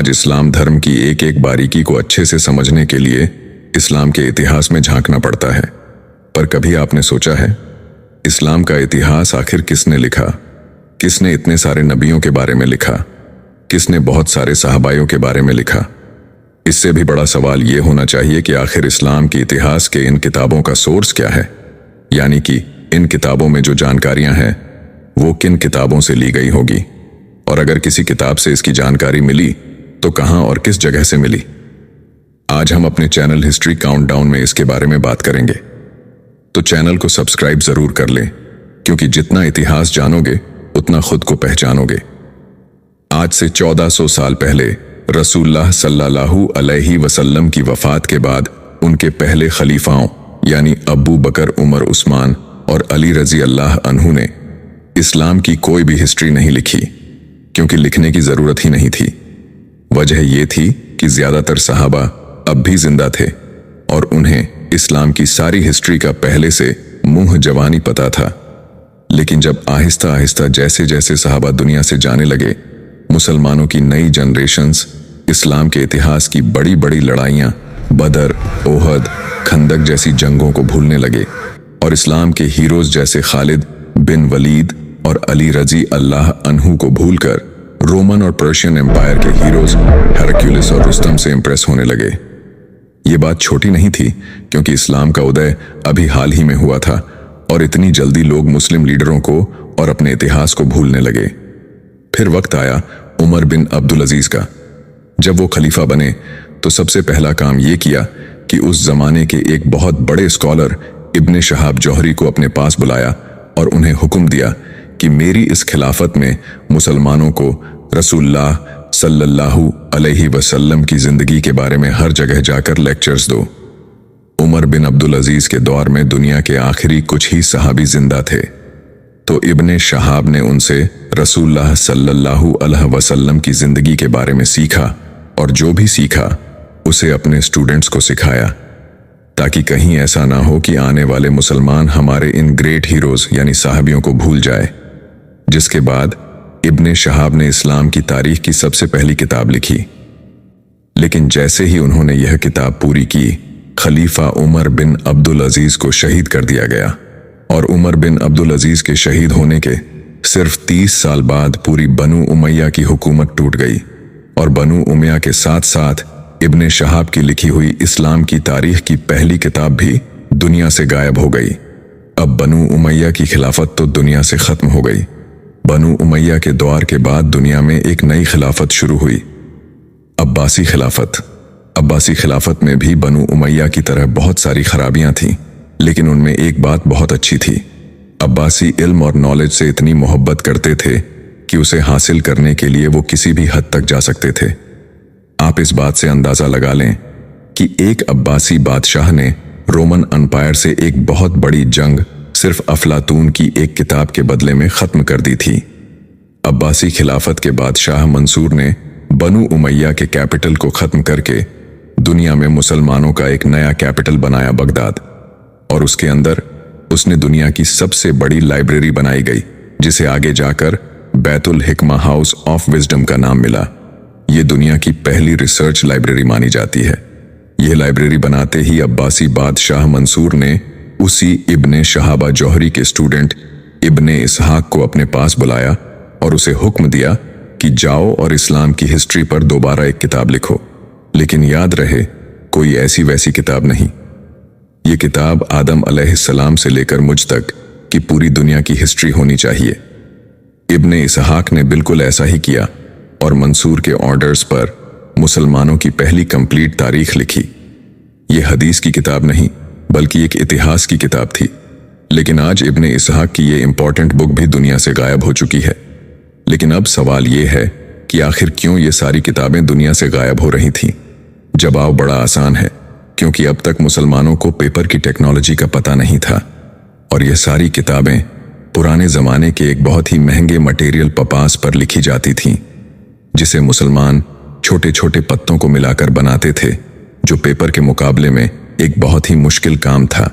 आज इस्लाम धर्म की एक एक बारीकी को अच्छे से समझने के लिए इस्लाम के इतिहास में झांकना पड़ता है। पर कभी आपने सोचा है, इस्लाम का इतिहास आखिर किसने लिखा? किसने इतने सारे नबियों के बारे में लिखा? किसने बहुत सारे सहाबायों के बारे में लिखा? इससे भी बड़ा सवाल ये होना चाहिए कि आखिर इस्लाम के इतिहास के इन किताबों का सोर्स क्या है, यानी कि इन किताबों में जो जानकारियां हैं वो किन किताबों से ली गई होगी, और अगर किसी किताब से इसकी जानकारी मिली तो कहां और किस जगह से मिली। आज हम अपने चैनल हिस्ट्री काउंटडाउन में इसके बारे में बात करेंगे, तो चैनल को सब्सक्राइब जरूर कर लें, क्योंकि जितना इतिहास जानोगे उतना खुद को पहचानोगे। आज से 1400 साल पहले रसूलुल्लाह सल्लल्लाहु अलैहि वसल्लम की वफात के बाद उनके पहले खलीफाओं यानी अबू बकर, उमर, उस्मान और अली रजी अल्लाह अन्हु ने इस्लाम की कोई भी हिस्ट्री नहीं लिखी, क्योंकि लिखने की जरूरत ही नहीं थी। वजह यह थी कि ज्यादातर सहाबा अब भी जिंदा थे और उन्हें इस्लाम की सारी हिस्ट्री का पहले से मुंह जवानी पता था। लेकिन जब आहिस्ता आहिस्ता जैसे जैसे सहाबा दुनिया से जाने लगे, मुसलमानों की नई जनरेशन्स इस्लाम के इतिहास की बड़ी बड़ी लड़ाइयां, बदर, ओहद, खंदक जैसी जंगों को भूलने लगे और इस्लाम के हीरोज जैसे खालिद बिन वलीद और अली रजी अल्लाह अन्हु को भूलकर रोमन और पर्शियन एम्पायर के हीरोज हेरक्युलिस और रुस्तम से इंप्रेस होने लगे। ये बात छोटी नहीं थी, क्योंकि इस्लाम का उदय अभी हाल ही में हुआ था और इतनी जल्दी लोग मुस्लिम लीडरों को और अपने इतिहास को भूलने लगे। फिर वक्त आया उमर बिन अब्दुल अजीज का। जब वो खलीफा बने तो सबसे पहला काम ये किया कि उस जमाने के एक बहुत बड़े स्कॉलर इब्ने शहाब जौहरी को अपने पास बुलाया और उन्हें हुक्म दिया कि मेरी इस खिलाफत में मुसलमानों को रसूलुल्लाह सल्लल्लाहु अलैहि वसल्लम की जिंदगी के बारे में हर जगह जाकर लेक्चर्स दो। उमर बिन अब्दुल अजीज के दौर में दुनिया के आखिरी कुछ ही सहाबी जिंदा थे, तो इब्ने शहाब ने उनसे रसूलुल्लाह सल्लल्लाहु अलैहि वसल्लम की जिंदगी के बारे में सीखा और जो भी सीखा उसे अपने स्टूडेंट्स को सिखाया, ताकि कहीं ऐसा ना हो कि आने वाले मुसलमान हमारे इन ग्रेट हीरोज यानी साहबियों को भूल जाए। जिसके बाद इब्ने शहाब ने इस्लाम की तारीख की सबसे पहली किताब लिखी। लेकिन जैसे ही उन्होंने यह किताब पूरी की, खलीफा उमर बिन अब्दुल अजीज को शहीद कर दिया गया और उमर बिन अब्दुल अजीज के शहीद होने के सिर्फ 30 साल बाद पूरी बनु उमैया की हुकूमत टूट गई और बनु उमैया के साथ साथ इब्ने शहाब की लिखी हुई इस्लाम की तारीख की पहली किताब भी दुनिया से गायब हो गई। अब बनु उमैया की खिलाफत तो दुनिया से खत्म हो गई। बनु उमैया के दौर के बाद दुनिया में एक नई खिलाफत शुरू हुई, अब्बासी खिलाफत। अब्बासी खिलाफत में भी बनु उमैया की तरह बहुत सारी खराबियां थीं, लेकिन उनमें एक बात बहुत अच्छी थी। अब्बासी इल्म और नॉलेज से इतनी मोहब्बत करते थे कि उसे हासिल करने के लिए वो किसी भी हद तक जा सकते थे। आप इस बात से अंदाजा लगा लें कि एक अब्बासी बादशाह ने रोमन एम्पायर से एक बहुत बड़ी जंग सिर्फ अफलातून की एक किताब के बदले में खत्म कर दी थी। अब्बासी खिलाफत के बादशाह मंसूर ने बनु उमैया के कैपिटल को खत्म करके दुनिया में मुसलमानों का एक नया कैपिटल बनाया, बगदाद, और उसके अंदर उसने दुनिया की सबसे बड़ी लाइब्रेरी बनाई गई, जिसे आगे जाकर बैतुल हिकमा हाउस ऑफ विजडम का नाम मिला। ये दुनिया की पहली रिसर्च लाइब्रेरी मानी जाती है। यह लाइब्रेरी बनाते ही अब्बासी बादशाह मंसूर ने उसी इब्ने शहाबा जौहरी के स्टूडेंट इब्ने इसहाक को अपने पास बुलाया और उसे हुक्म दिया कि जाओ और इस्लाम की हिस्ट्री पर दोबारा एक किताब लिखो, लेकिन याद रहे कोई ऐसी वैसी किताब नहीं। ये किताब आदम अलैहिस्सलाम से लेकर मुझ तक की पूरी दुनिया की हिस्ट्री होनी चाहिए। इब्ने इसहाक ने बिल्कुल ऐसा ही किया और मंसूर के ऑर्डर्स पर मुसलमानों की पहली कंप्लीट तारीख लिखी। ये हदीस की किताब नहीं बल्कि एक इतिहास की किताब थी। लेकिन आज इब्ने इसहाक की ये इंपॉर्टेंट बुक भी दुनिया से गायब हो चुकी है। लेकिन अब सवाल ये है कि आखिर क्यों ये सारी किताबें दुनिया से गायब हो रही थीं? जवाब बड़ा आसान है, क्योंकि अब तक मुसलमानों को पेपर की टेक्नोलॉजी का पता नहीं था और ये सारी किताबें पुराने जमाने के एक बहुत ही महंगे मटेरियल पपास पर लिखी जाती थीं, जिसे मुसलमान छोटे छोटे पत्तों को मिलाकर बनाते थे, जो पेपर के मुकाबले में एक बहुत ही मुश्किल काम था।